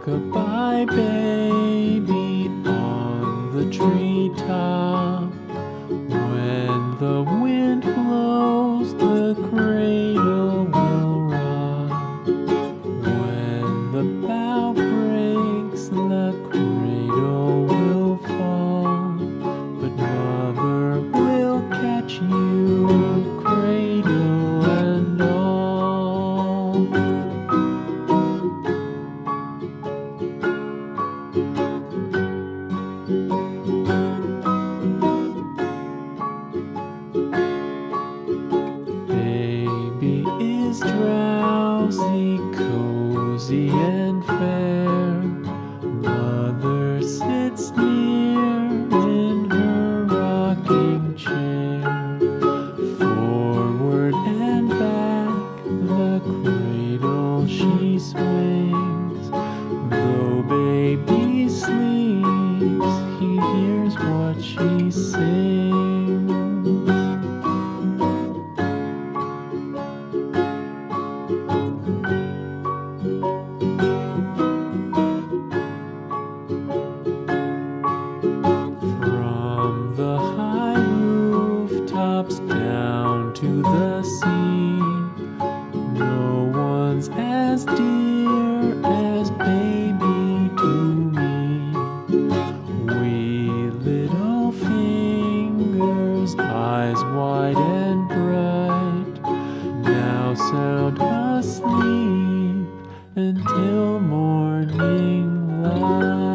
Rock-a-bye baby on the treetop. When the wind blows, the cradle will rock. When the bough breaks, the cradle will fall. But mother will catch you, cradle and all. Baby is drowsy, cozy and fair. Mother sits near in her rocking chair. Forward and back, the cradle she swings. Though baby sleeps, he hears what she sings. From the high rooftops down to the sea, no one's as dear as baby to me. Wee little fingers, eyes wide and bright, now sound asleep until morning light.